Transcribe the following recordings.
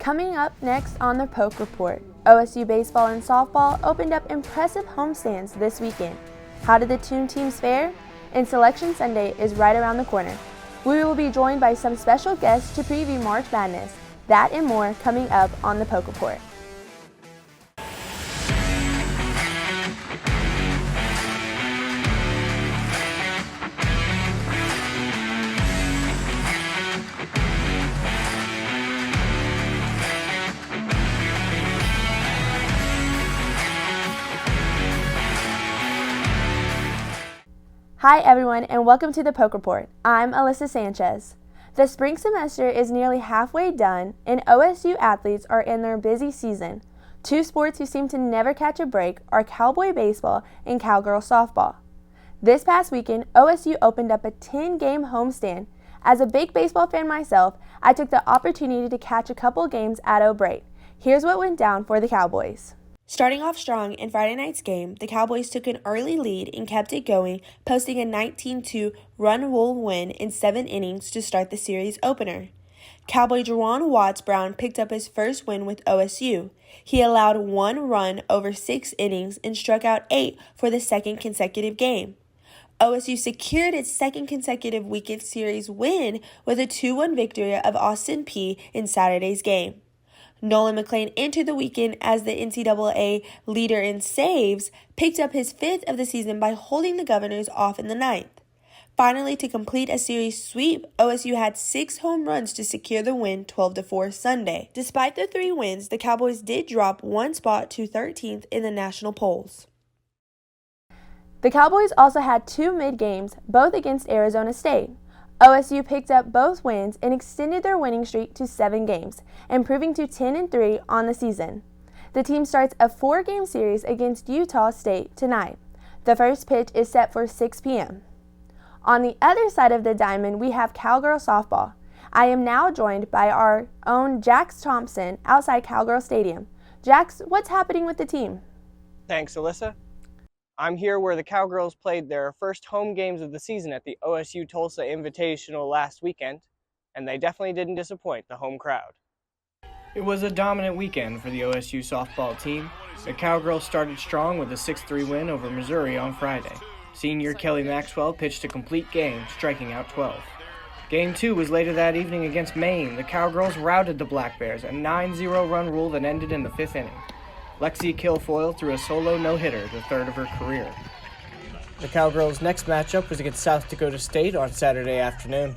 Coming up next on the Poke Report, OSU baseball and softball opened up impressive homestands this weekend. How did the two teams fare? And Selection Sunday is right around the corner. We will be joined by some special guests to preview March Madness. That and more coming up on the Poke Report. Hi everyone and welcome to the Poke Report. I'm Alyssa Sanchez. The spring semester is nearly halfway done and OSU athletes are in their busy season. Two sports who seem to never catch a break are cowboy baseball and cowgirl softball. This past weekend, OSU opened up a 10-game homestand. As a big baseball fan myself, I took the opportunity to catch a couple games at O'Brate. Here's what went down for the Cowboys. Starting off strong in Friday night's game, the Cowboys took an early lead and kept it going, posting a 19-2 run rule win in 7 innings to start the series opener. Cowboy Juwan Watts-Brown picked up his first win with OSU. He allowed 1 run over 6 innings and struck out 8 for the second consecutive game. OSU secured its second consecutive weekend series win with a 2-1 victory of Austin Peay in Saturday's game. Nolan McLean entered the weekend as the NCAA leader in saves, picked up his 5th of the season by holding the Governors off in the 9th. Finally, to complete a series sweep, OSU had 6 home runs to secure the win 12-4 Sunday. Despite the 3 wins, the Cowboys did drop 1 spot to 13th in the national polls. The Cowboys also had 2 mid-games, both against Arizona State. OSU picked up both wins and extended their winning streak to 7 games, improving to 10-3 on the season. The team starts a 4-game series against Utah State tonight. The first pitch is set for 6 p.m. On the other side of the diamond, we have cowgirl softball. I am now joined by our own Jax Thompson outside Cowgirl Stadium. Jax, what's happening with the team? Thanks, Alyssa. I'm here where the Cowgirls played their first home games of the season at the OSU Tulsa Invitational last weekend, and they definitely didn't disappoint the home crowd. It was a dominant weekend for the OSU softball team. The Cowgirls started strong with a 6-3 win over Missouri on Friday. Senior Kelly Maxwell pitched a complete game, striking out 12. Game 2 was later that evening against Maine. The Cowgirls routed the Black Bears, a 9-0 run rule that ended in the 5th inning. Lexi Kilfoyle threw a solo no-hitter, the 3rd of her career. The Cowgirls' next matchup was against South Dakota State on Saturday afternoon.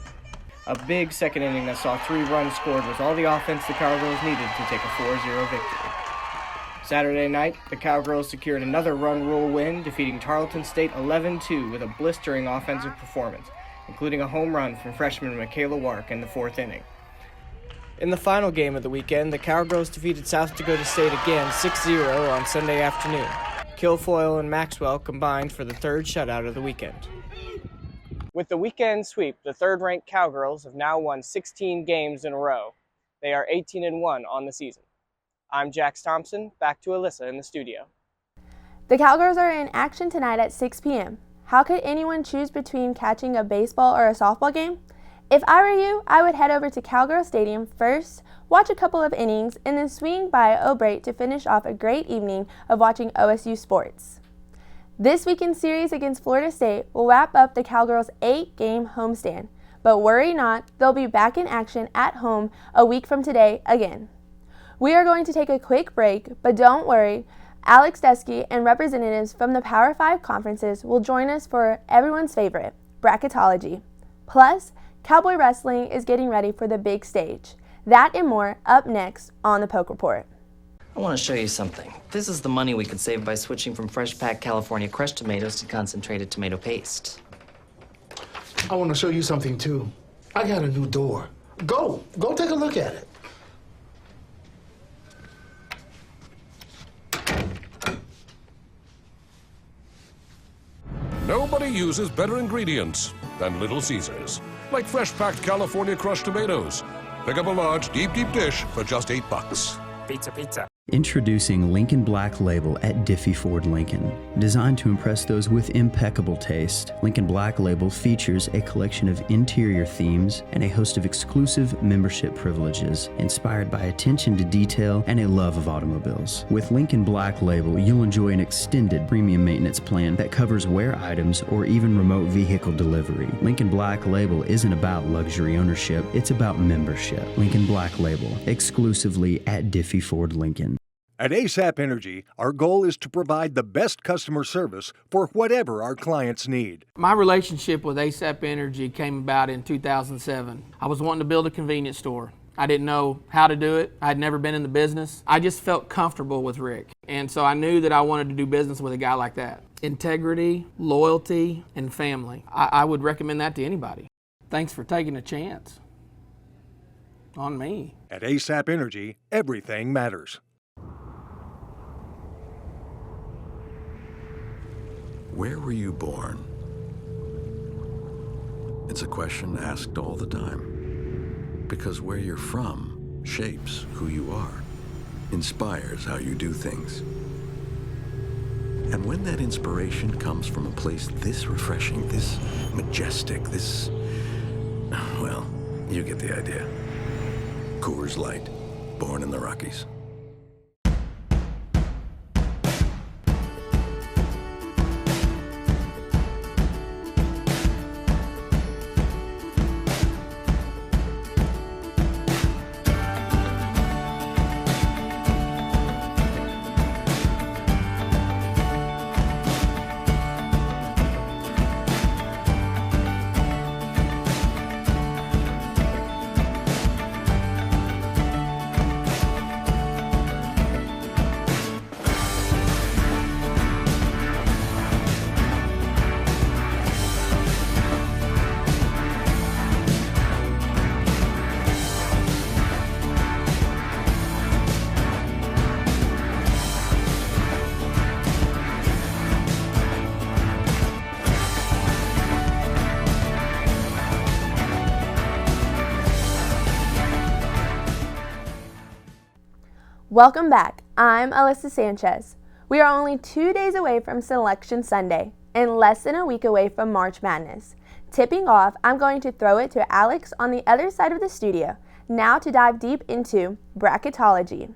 A big second inning that saw 3 runs scored was all the offense the Cowgirls needed to take a 4-0 victory. Saturday night, the Cowgirls secured another run rule win, defeating Tarleton State 11-2 with a blistering offensive performance, including a home run from freshman Michaela Wark in the 4th inning. In the final game of the weekend, the Cowgirls defeated South Dakota State again 6-0 on Sunday afternoon. Kilfoyle and Maxwell combined for the 3rd shutout of the weekend. With the weekend sweep, the 3rd-ranked Cowgirls have now won 16 games in a row. They are 18-1 on the season. I'm Jax Thompson, back to Alyssa in the studio. The Cowgirls are in action tonight at 6 p.m. How could anyone choose between catching a baseball or a softball game? If I were you, I would head over to Cowgirl Stadium first, watch a couple of innings, and then swing by O'Brate to finish off a great evening of watching OSU sports. This weekend's series against Florida State will wrap up the Cowgirls' 8-game homestand. But worry not, they'll be back in action at home a week from today again. We are going to take a quick break, but don't worry, Alex Deskey and representatives from the Power 5 conferences will join us for everyone's favorite, bracketology. Plus, Cowboy Wrestling is getting ready for the big stage. That and more up next on the Poke Report. I want to show you something. This is the money we could save by switching from fresh packed California crushed tomatoes to concentrated tomato paste. I want to show you something too. I got a new door. Go take a look at it. Nobody uses better ingredients than Little Caesars. Like fresh-packed California crushed tomatoes. Pick up a large, deep dish for just $8. Pizza. Introducing Lincoln Black Label at Diffie Ford Lincoln. Designed to impress those with impeccable taste, Lincoln Black Label features a collection of interior themes and a host of exclusive membership privileges inspired by attention to detail and a love of automobiles. With Lincoln Black Label, you'll enjoy an extended premium maintenance plan that covers wear items or even remote vehicle delivery. Lincoln Black Label isn't about luxury ownership, it's about membership. Lincoln Black Label, exclusively at Diffie Ford Lincoln. At ASAP Energy, our goal is to provide the best customer service for whatever our clients need. My relationship with ASAP Energy came about in 2007. I was wanting to build a convenience store. I didn't know how to do it. I'd never been in the business. I just felt comfortable with Rick. And so I knew that I wanted to do business with a guy like that. Integrity, loyalty, and family. I would recommend that to anybody. Thanks for taking a chance on me. At ASAP Energy, everything matters. Where were you born? It's a question asked all the time. Because where you're from shapes who you are, inspires how you do things. And when that inspiration comes from a place this refreshing, this majestic, this... well, you get the idea. Coors Light, born in the Rockies. Welcome back. I'm Alyssa Sanchez. We are only 2 days away from Selection Sunday and less than a week away from March Madness. Tipping off, I'm going to throw it to Alex on the other side of the studio, now to dive deep into bracketology.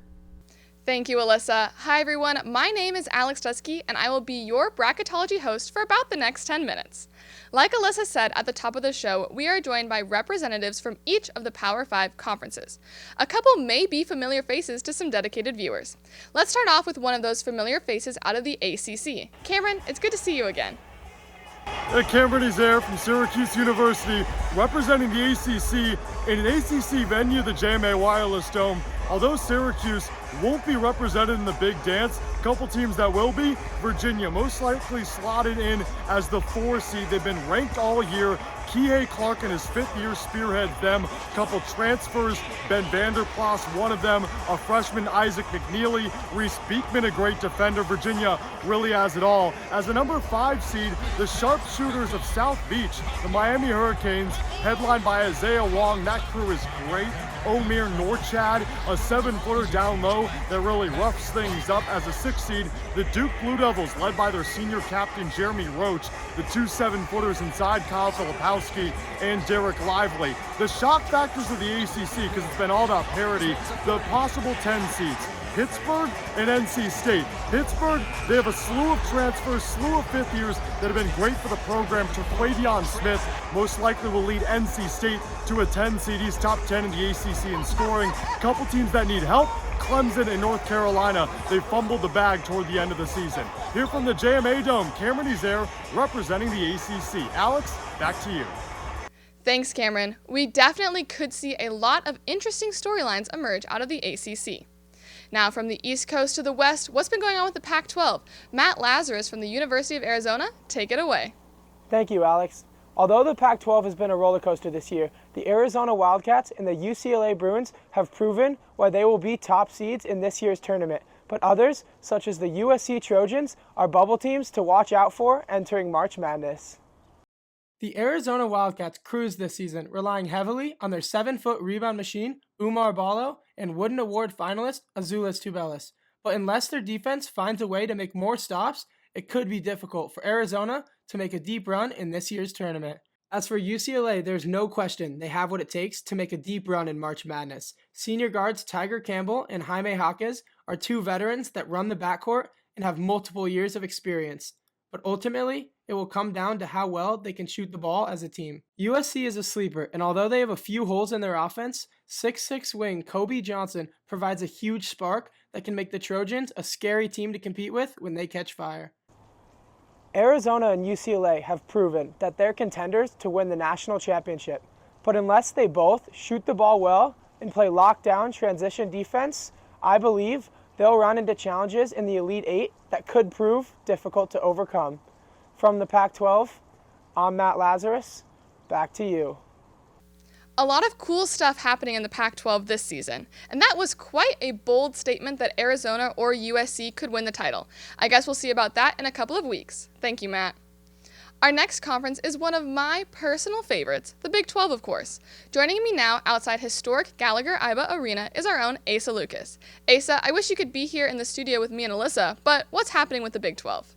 Thank you, Alyssa. Hi, everyone. My name is Alex Dusky, and I will be your bracketology host for about the next 10 minutes. Like Alyssa said at the top of the show, we are joined by representatives from each of the Power 5 conferences. A couple may be familiar faces to some dedicated viewers. Let's start off with one of those familiar faces out of the ACC. Cameron, it's good to see you again. Cameron is there from Syracuse University, representing the ACC in an ACC venue, the JMA Wireless Dome. Although Syracuse won't be represented in the big dance, a couple teams that will be, Virginia most likely slotted in as the 4 seed. They've been ranked all year. Kihei Clark in his 5th year spearheads them. A couple transfers, Ben Vanderplas, one of them, a freshman Isaac McNeely, Reese Beekman, a great defender. Virginia really has it all. As the number 5 seed, the sharpshooters of South Beach, the Miami Hurricanes, headlined by Isaiah Wong. That crew is great. Omer Norchad, a 7-footer down low that really roughs things up. As a 6th seed, the Duke Blue Devils, led by their senior captain Jeremy Roach, the 2 7-footers inside Kyle Filipowski and Derek Lively. The shock factors of the ACC, because it's been all about parity, the possible 10 seeds. Pittsburgh and NC State. Pittsburgh, they have a slew of transfers, slew of 5th years that have been great for the program. Terquavion Smith most likely will lead NC State to a 10 seed. He's top 10 in the ACC in scoring. Couple teams that need help, Clemson and North Carolina. They fumbled the bag toward the end of the season. Here from the JMA Dome, Cameron Ezair representing the ACC. Alex, back to you. Thanks, Cameron. We definitely could see a lot of interesting storylines emerge out of the ACC. Now, from the East Coast to the West, what's been going on with the Pac-12? Matt Lazarus from the University of Arizona, take it away. Thank you, Alex. Although the Pac-12 has been a roller coaster this year, the Arizona Wildcats and the UCLA Bruins have proven why they will be top seeds in this year's tournament. But others, such as the USC Trojans, are bubble teams to watch out for entering March Madness. The Arizona Wildcats cruised this season, relying heavily on their 7-foot rebound machine, Umar Ballo, and Wooden Award finalist, Azuolas Tubelis. but unless their defense finds a way to make more stops, it could be difficult for Arizona to make a deep run in this year's tournament. As for UCLA, there's no question they have what it takes to make a deep run in March Madness. Senior guards Tiger Campbell and Jaime Jaquez are two veterans that run the backcourt and have multiple years of experience. But ultimately, it will come down to how well they can shoot the ball as a team. USC is a sleeper, and although they have a few holes in their offense, 6'6" wing Kobe Johnson provides a huge spark that can make the Trojans a scary team to compete with when they catch fire. Arizona and UCLA have proven that they're contenders to win the national championship, but unless they both shoot the ball well and play lockdown transition defense, I believe they'll run into challenges in the Elite Eight that could prove difficult to overcome. From the Pac-12, I'm Matt Lazarus. Back to you. A lot of cool stuff happening in the Pac-12 this season, and that was quite a bold statement that Arizona or USC could win the title. I guess we'll see about that in a couple of weeks. Thank you, Matt. Our next conference is one of my personal favorites, the Big 12, of course. Joining me now outside historic Gallagher-Iba Arena is our own Asa Lucas. Asa, I wish you could be here in the studio with me and Alyssa, but what's happening with the Big 12?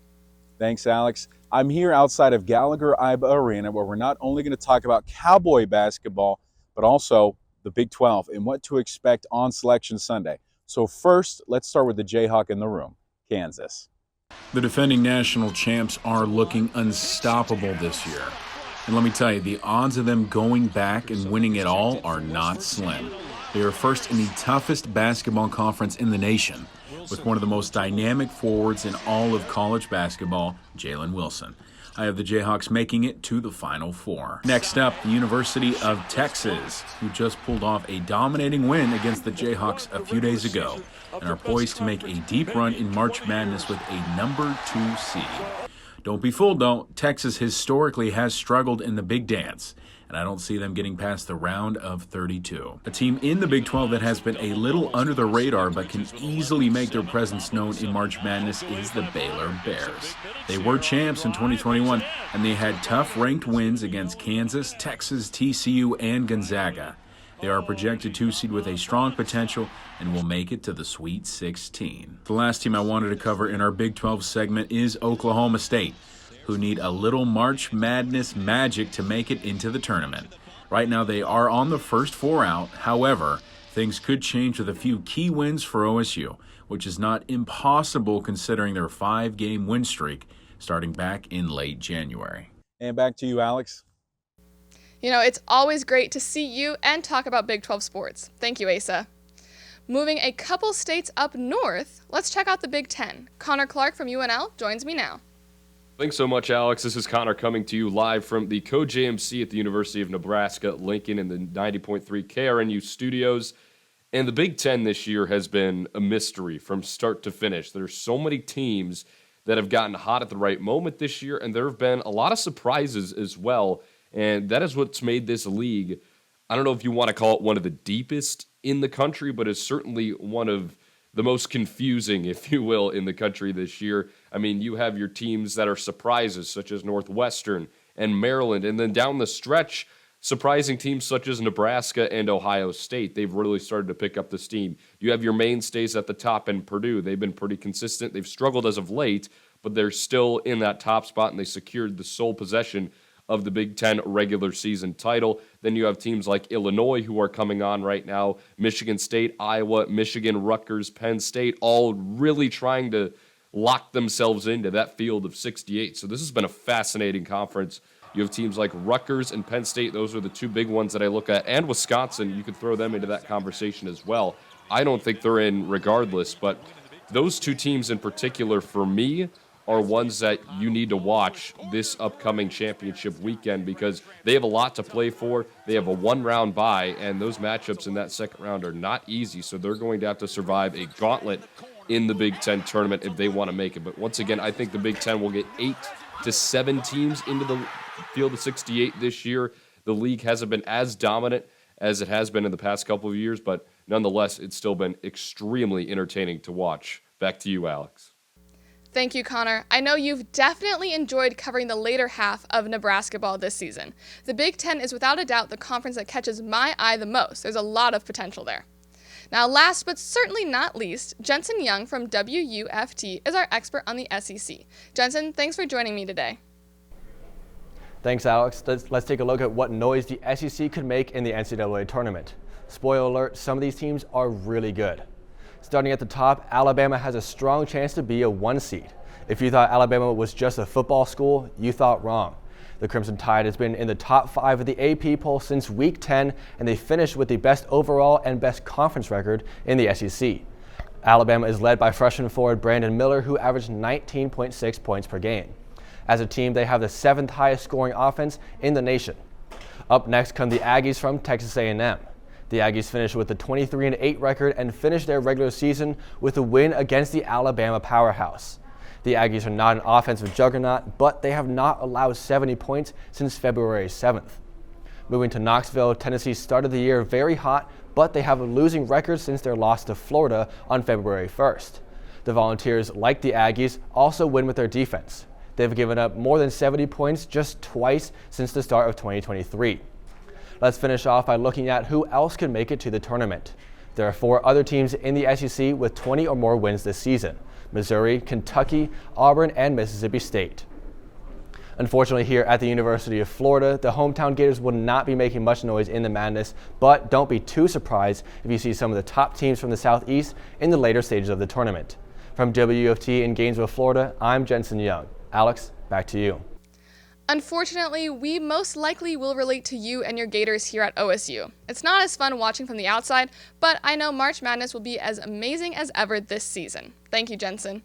Thanks, Alex. I'm here outside of Gallagher-Iba Arena, where we're not only going to talk about Cowboy basketball, but also the Big 12 and what to expect on Selection Sunday. So first, let's start with the Jayhawk in the room, Kansas. The defending national champs are looking unstoppable this year. And let me tell you, the odds of them going back and winning it all are not slim. They are first in the toughest basketball conference in the nation, with one of the most dynamic forwards in all of college basketball, Jalen Wilson. I have the Jayhawks making it to the Final Four. Next up, the University of Texas, who just pulled off a dominating win against the Jayhawks a few days ago and are poised to make a deep run in March Madness with a number 2 seed. Don't be fooled, though. Texas historically has struggled in the Big Dance, and I don't see them getting past the round of 32. A team in the Big 12 that has been a little under the radar but can easily make their presence known in March Madness is the Baylor Bears. They were champs in 2021, and they had tough ranked wins against Kansas, Texas, TCU, and Gonzaga. They are a projected 2 seed with a strong potential and will make it to the Sweet 16. The last team I wanted to cover in our Big 12 segment is Oklahoma State, who need a little March Madness magic to make it into the tournament. Right now they are on the first 4 out. However, things could change with a few key wins for OSU, which is not impossible considering their 5-game win streak starting back in late January. And back to you, Alex. You know, it's always great to see you and talk about Big 12 sports. Thank you, Asa. Moving a couple states up north, let's check out the Big 10. Connor Clark from UNL joins me now. Thanks so much, Alex. This is Connor coming to you live from the Co-JMC at the University of Nebraska-Lincoln in the 90.3 KRNU studios. And the Big 10 this year has been a mystery from start to finish. There's so many teams that have gotten hot at the right moment this year, and there have been a lot of surprises as well. And that is what's made this league, I don't know if you want to call it one of the deepest in the country, but it's certainly one of the most confusing, if you will, in the country this year. I mean, you have your teams that are surprises, such as Northwestern and Maryland, and then down the stretch, surprising teams such as Nebraska and Ohio State. They've really started to pick up the steam. You have your mainstays at the top in Purdue. They've been pretty consistent. They've struggled as of late, but they're still in that top spot, and they secured the sole possession of the Big Ten regular season title. Then you have teams like Illinois who are coming on right now, Michigan State, Iowa, Michigan, Rutgers, Penn State, all really trying to lock themselves into that field of 68. So this has been a fascinating conference. You have teams like Rutgers and Penn State. Those are the two big ones that I look at. And Wisconsin, you could throw them into that conversation as well. I don't think they're in regardless, but those two teams in particular for me are ones that you need to watch this upcoming championship weekend because they have a lot to play for. They have a 1-round bye, and those matchups in that second round are not easy, so they're going to have to survive a gauntlet in the Big Ten tournament if they want to make it. But once again, I think the Big Ten will get 8 to 7 teams into the field of 68 this year. The league hasn't been as dominant as it has been in the past couple of years, but nonetheless, it's still been extremely entertaining to watch. Back to you, Alex. Thank you, Connor. I know you've definitely enjoyed covering the later half of Nebraska ball this season. The Big Ten is without a doubt the conference that catches my eye the most. There's a lot of potential there. Now, last but certainly not least, Jensen Young from WUFT is our expert on the SEC. Jensen, thanks for joining me today. Thanks, Alex. Let's take a look at what noise the SEC could make in the NCAA tournament. Spoiler alert, some of these teams are really good. Starting at the top, Alabama has a strong chance to be a 1 seed. If you thought Alabama was just a football school, you thought wrong. The Crimson Tide has been in the top 5 of the AP poll since week 10, and they finished with the best overall and best conference record in the SEC. Alabama is led by freshman forward Brandon Miller, who averaged 19.6 points per game. As a team, they have the 7th highest scoring offense in the nation. Up next come the Aggies from Texas A&M. The Aggies finished with a 23-8 record and finished their regular season with a win against the Alabama powerhouse. The Aggies are not an offensive juggernaut, but they have not allowed 70 points since February 7th. Moving to Knoxville, Tennessee started the year very hot, but they have a losing record since their loss to Florida on February 1st. The Volunteers, like the Aggies, also win with their defense. They've given up more than 70 points just twice since the start of 2023. Let's finish off by looking at who else can make it to the tournament. There are 4 other teams in the SEC with 20 or more wins this season: Missouri, Kentucky, Auburn, and Mississippi State. Unfortunately, here at the University of Florida, the hometown Gators will not be making much noise in the madness, but don't be too surprised if you see some of the top teams from the Southeast in the later stages of the tournament. From WFT in Gainesville, Florida, I'm Jensen Young. Alex, back to you. Unfortunately, we most likely will relate to you and your Gators here at OSU. It's not as fun watching from the outside, but I know March Madness will be as amazing as ever this season. Thank you, Jensen.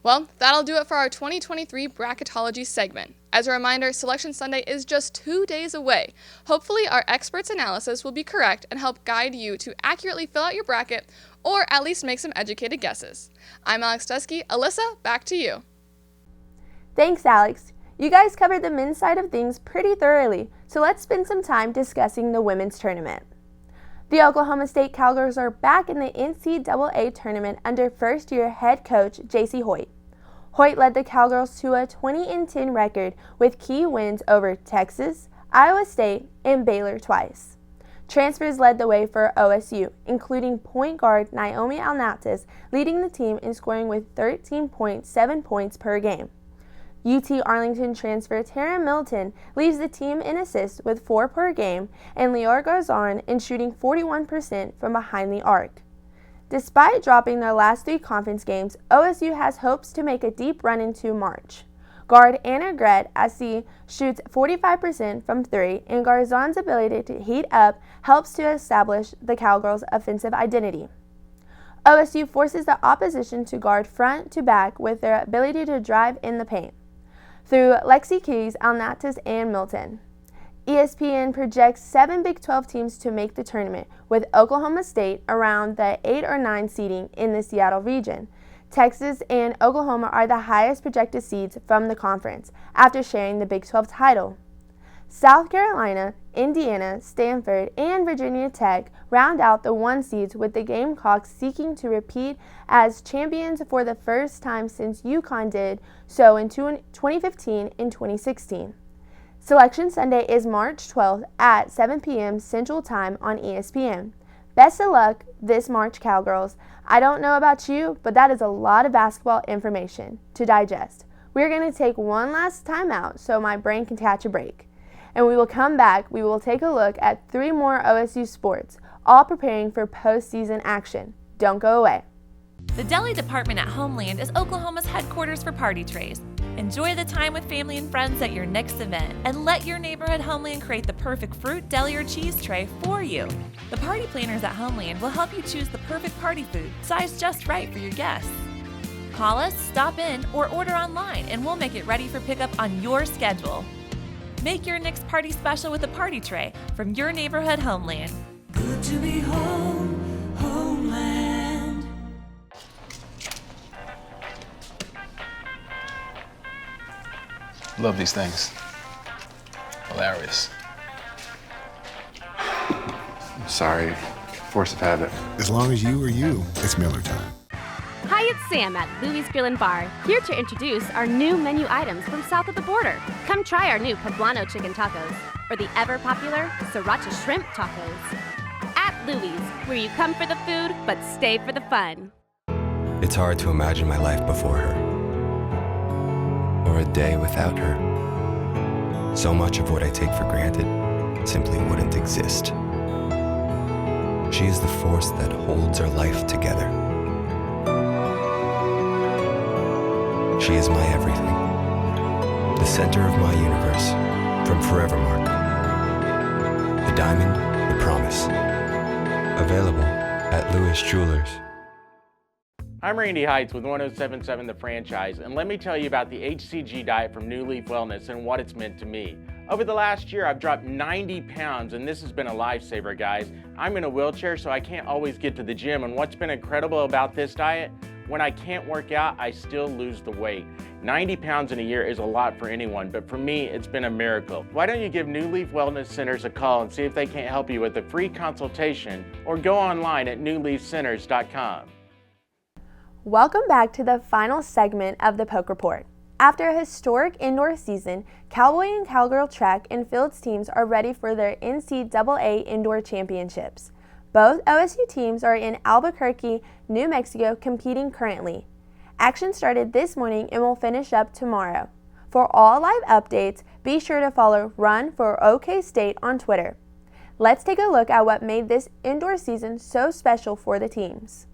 Well, that'll do it for our 2023 Bracketology segment. As a reminder, Selection Sunday is just 2 days away. Hopefully, our experts' analysis will be correct and help guide you to accurately fill out your bracket, or at least make some educated guesses. I'm Alex Dusky. Alyssa, back to you. Thanks, Alex. You guys covered the men's side of things pretty thoroughly, so let's spend some time discussing the women's tournament. The Oklahoma State Cowgirls are back in the NCAA tournament under first-year head coach J.C. Hoyt. Hoyt led the Cowgirls to a 20-10 record with key wins over Texas, Iowa State, and Baylor twice. Transfers led the way for OSU, including point guard Naomi Alnatas leading the team in scoring with 13.7 points per game. UT Arlington transfer Tara Milton leads the team in assists with 4 per game, and Lior Garzon in shooting 41% from behind the arc. Despite dropping their last 3 conference games, OSU has hopes to make a deep run into March. Guard Anna Gret shoots 45% from 3, and Garzon's ability to heat up helps to establish the Cowgirls' offensive identity. OSU forces the opposition to guard front to back with their ability to drive in the paint through Lexi Keys, Alnatas, and Milton. ESPN projects 7 Big 12 teams to make the tournament, with Oklahoma State around the 8 or 9 seeding in the Seattle region. Texas and Oklahoma are the highest projected seeds from the conference, after sharing the Big 12 title. South Carolina, Indiana, Stanford, and Virginia Tech round out the 1 seeds, with the Gamecocks seeking to repeat as champions for the first time since UConn did so in 2015 and 2016. Selection Sunday is March 12th at 7 p.m. Central Time on ESPN. Best of luck this March, Cowgirls. I don't know about you, but that is a lot of basketball information to digest. We're going to take one last time out so my brain can catch a break. And we will come back. We will take a look at 3 more OSU sports, all preparing for postseason action. Don't go away. The Deli Department at Homeland is Oklahoma's headquarters for party trays. Enjoy the time with family and friends at your next event, and let your neighborhood Homeland create the perfect fruit, deli, or cheese tray for you. The party planners at Homeland will help you choose the perfect party food, sized just right for your guests. Call us, stop in, or order online, and we'll make it ready for pickup on your schedule. Make your next party special with a party tray from your neighborhood Homeland. Good to be home, Homeland. Love these things. Hilarious. I'm sorry, force of habit. As long as you are you, it's Miller time. Hi, it's Sam at Louis Grill & Bar, here to introduce our new menu items from south of the border. Come try our new poblano chicken tacos, or the ever-popular sriracha shrimp tacos. At Louie's, where you come for the food, but stay for the fun. It's hard to imagine my life before her, or a day without her. So much of what I take for granted simply wouldn't exist. She is the force that holds our life together. She is my everything, the center of my universe, from Forevermark. The diamond, the promise. Available at Lewis Jewelers. I'm Randy Heights with 1077 The Franchise, and let me tell you about the HCG diet from New Leaf Wellness and what it's meant to me. Over the last year, I've dropped 90 pounds, and this has been a lifesaver, guys. I'm in a wheelchair, so I can't always get to the gym, and what's been incredible about this diet, when I can't work out, I still lose the weight. 90 pounds in a year is a lot for anyone, but for me, it's been a miracle. Why don't you give New Leaf Wellness Centers a call and see if they can't help you with a free consultation, or go online at newleafcenters.com. Welcome back to the final segment of the Poke Report. After a historic indoor season, Cowboy and Cowgirl track and fields teams are ready for their NCAA Indoor Championships. Both OSU teams are in Albuquerque, New Mexico, competing currently. Action started this morning and will finish up tomorrow. For all live updates, be sure to follow Run for OK State on Twitter. Let's take a look at what made this indoor season so special for the teams.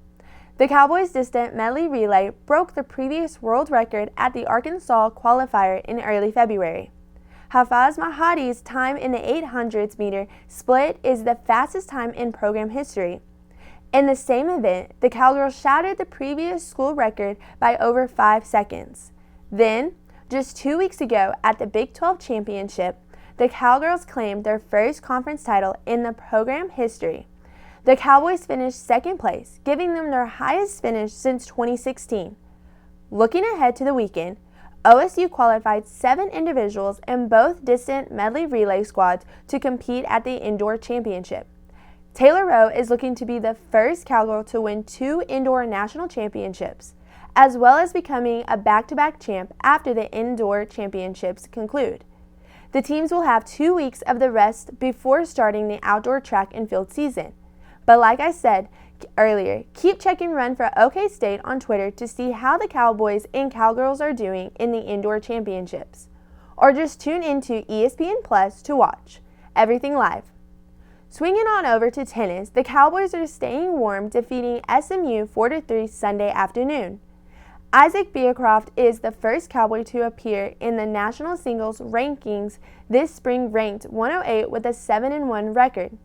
The Cowboys' distant medley relay broke the previous world record at the Arkansas qualifier in early February. Hafez Mahadi's time in the 800s meter split is the fastest time in program history. In the same event, the Cowgirls shattered the previous school record by over 5 seconds. Then, just 2 weeks ago at the Big 12 Championship, the Cowgirls claimed their first conference title in the program history. The Cowboys finished second place, giving them their highest finish since 2016. Looking ahead to the weekend, OSU qualified 7 individuals in both distant medley relay squads to compete at the indoor championship. Taylor Rowe is looking to be the first Cowgirl to win 2 indoor national championships, as well as becoming a back-to-back champ after the indoor championships conclude. The teams will have 2 weeks of the rest before starting the outdoor track and field season. But like I said earlier, keep checking Run for OK State on Twitter to see how the Cowboys and Cowgirls are doing in the indoor championships. Or just tune into ESPN Plus to watch everything live. Swinging on over to tennis, the Cowboys are staying warm, defeating SMU 4-3 Sunday afternoon. Isaac Beecroft is the first Cowboy to appear in the national singles rankings this spring, ranked 108 with a 7-1 record.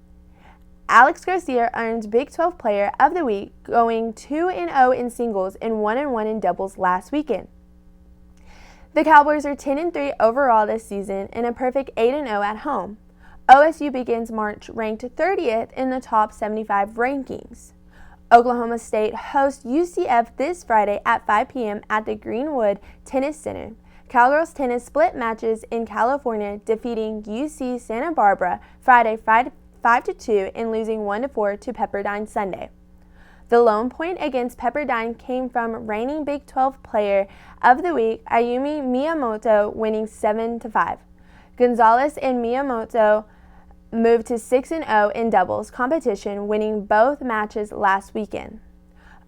Alex Garcia earned Big 12 Player of the Week, going 2-0 in singles and 1-1 in doubles last weekend. The Cowboys are 10-3 overall this season and a perfect 8-0 at home. OSU begins March ranked 30th in the top 75 rankings. Oklahoma State hosts UCF this Friday at 5 p.m. at the Greenwood Tennis Center. Cowgirls tennis split matches in California, defeating UC Santa Barbara Friday 5-2 and losing 1-4 to Pepperdine Sunday. The lone point against Pepperdine came from reigning Big 12 Player of the Week Ayumi Miyamoto, winning 7-5. Gonzalez and Miyamoto moved to 6-0 in doubles competition, winning both matches last weekend.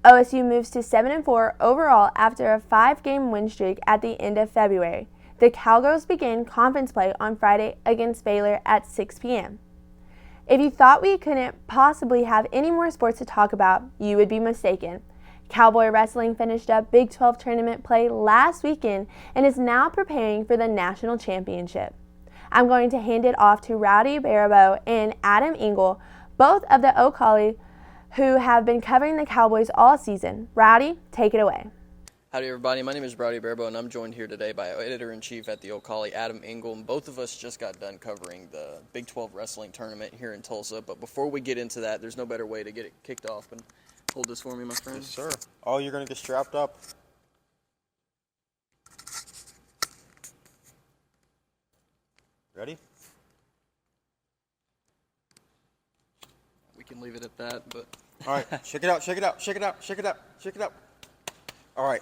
OSU moves to 7-4 overall after a 5-game win streak at the end of February. The Cowgirls begin conference play on Friday against Baylor at 6 p.m. If you thought we couldn't possibly have any more sports to talk about, you would be mistaken. Cowboy wrestling finished up Big 12 tournament play last weekend and is now preparing for the national championship. I'm going to hand it off to Rowdy Barabo and Adam Engel, both of the O'Colly, who have been covering the Cowboys all season. Rowdy, take it away. Howdy everybody, my name is Rowdy Barabo and I'm joined here today by Editor-in-Chief at the O'Colly, Adam Engel, and both of us just got done covering the Big 12 Wrestling Tournament here in Tulsa. But before we get into that, there's no better way to get it kicked off. And hold this for me, my friend. Yes, sir. Oh, you're going to get strapped up. Ready? We can leave it at that, but... All right, shake it out, shake it out, shake it out, shake it out, shake it out. All right.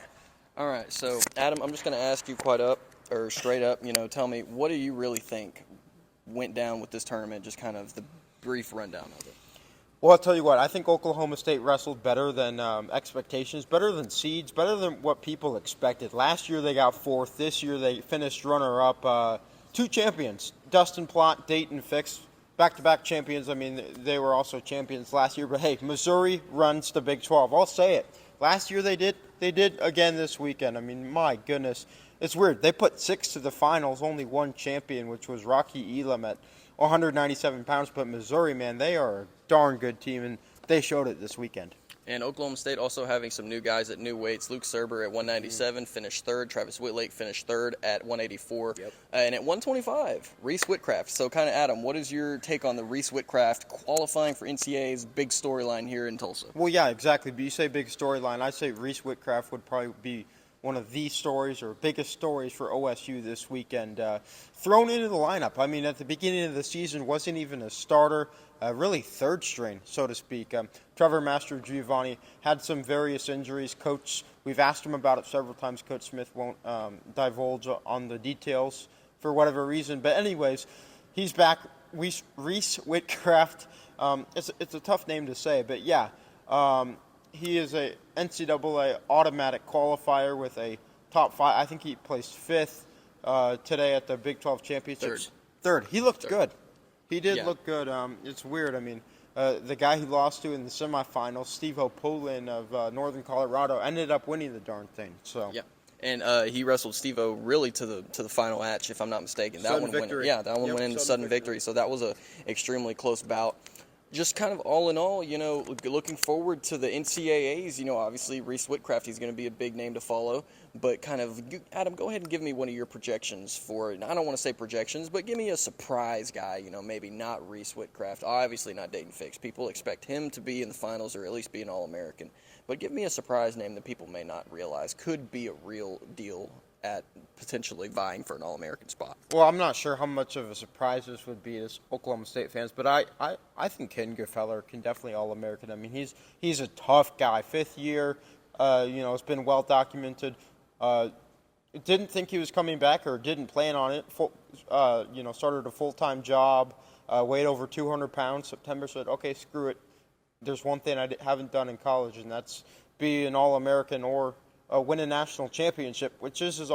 All right, so Adam, I'm just going to ask you straight up, tell me, what do you really think went down with this tournament, just kind of the brief rundown of it? Well, I'll tell you what, I think Oklahoma State wrestled better than expectations, better than seeds, better than what people expected. Last year they got 4th. This year they finished runner-up. 2 champions, Dustin Plott, Dayton Fix, back-to-back champions. I mean, they were also champions last year. But, hey, Missouri runs the Big 12. I'll say it. Last year they did again this weekend. I mean, my goodness. It's weird. They put 6 to the finals, only 1 champion, which was Rocky Elam at 197 pounds. But Missouri, man, they are a darn good team, and they showed it this weekend. And Oklahoma State also having some new guys at new weights. Luke Serber at 197 finished 3rd. Travis Whitlake finished 3rd at 184. Yep. And at 125, Reese Whitcraft. So kind of, Adam, what is your take on the Reese Whitcraft qualifying for NCAA's big storyline here in Tulsa? Well, yeah, exactly. But you say big storyline. I say Reese Whitcraft would probably be one of the stories or biggest stories for OSU this weekend. Thrown into the lineup. I mean, at the beginning of the season, wasn't even a starter. Really third string, so to speak. Trevor Master Giovanni had some various injuries. Coach, we've asked him about it several times. Coach Smith won't divulge on the details for whatever reason. But anyways, he's back. Reese Whitcraft. It's a tough name to say, but yeah. He is a NCAA automatic qualifier with a top 5. I think he placed 5th today at the Big 12 Championships. Third. He looked good. He did look good. It's weird. I mean, the guy he lost to in the semifinals, Steve O'Polin of Northern Colorado, ended up winning the darn thing. So. Yeah. And he wrestled Steve-O really to the final match, if I'm not mistaken. That one went into sudden victory. So that was a extremely close bout. Just kind of all in all, you know, looking forward to the NCAAs, you know, obviously Reese Whitcraft, he's going to be a big name to follow. But kind of, Adam, go ahead and give me one of your projections for, I don't want to say projections, but give me a surprise guy, you know, maybe not Reese Whitcraft, obviously not Dayton Fix. People expect him to be in the finals or at least be an All-American. But give me a surprise name that people may not realize could be a real deal at potentially vying for an All-American spot. Well, I'm not sure how much of a surprise this would be as Oklahoma State fans, but I think Caden Gefeller can definitely All-American. I mean, he's a tough guy. 5th year, you know, it's been well documented. Didn't think he was coming back or didn't plan on it. You know, started a full-time job, weighed over 200 pounds. September said, okay, screw it. There's one thing I haven't done in college, and that's be an All-American or win a national championship, which is his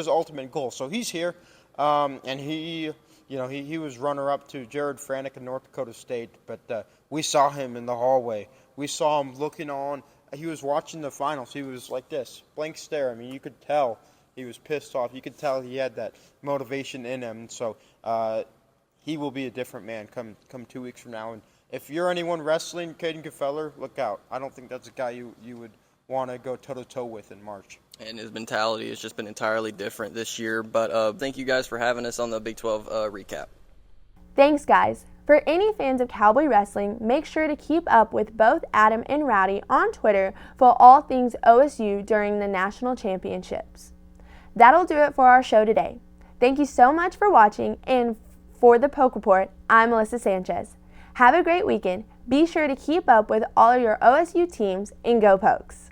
ultimate goal. So he's here, and he was runner-up to Jared Franick in North Dakota State. But we saw him in the hallway. We saw him looking on. He was watching the finals. He was like this, blank stare. I mean, you could tell he was pissed off. You could tell he had that motivation in him. So he will be a different man come 2 weeks from now. And if you're anyone wrestling Caden Gefeller, look out. I don't think that's a guy you would want to go toe-to-toe with in March. And his mentality has just been entirely different this year. But thank you guys for having us on the Big 12 recap. Thanks, guys. For any fans of Cowboy Wrestling, make sure to keep up with both Adam and Rowdy on Twitter for all things OSU during the National Championships. That'll do it for our show today. Thank you so much for watching, and for the Poke Report, I'm Alyssa Sanchez. Have a great weekend. Be sure to keep up with all of your OSU teams, and go Pokes!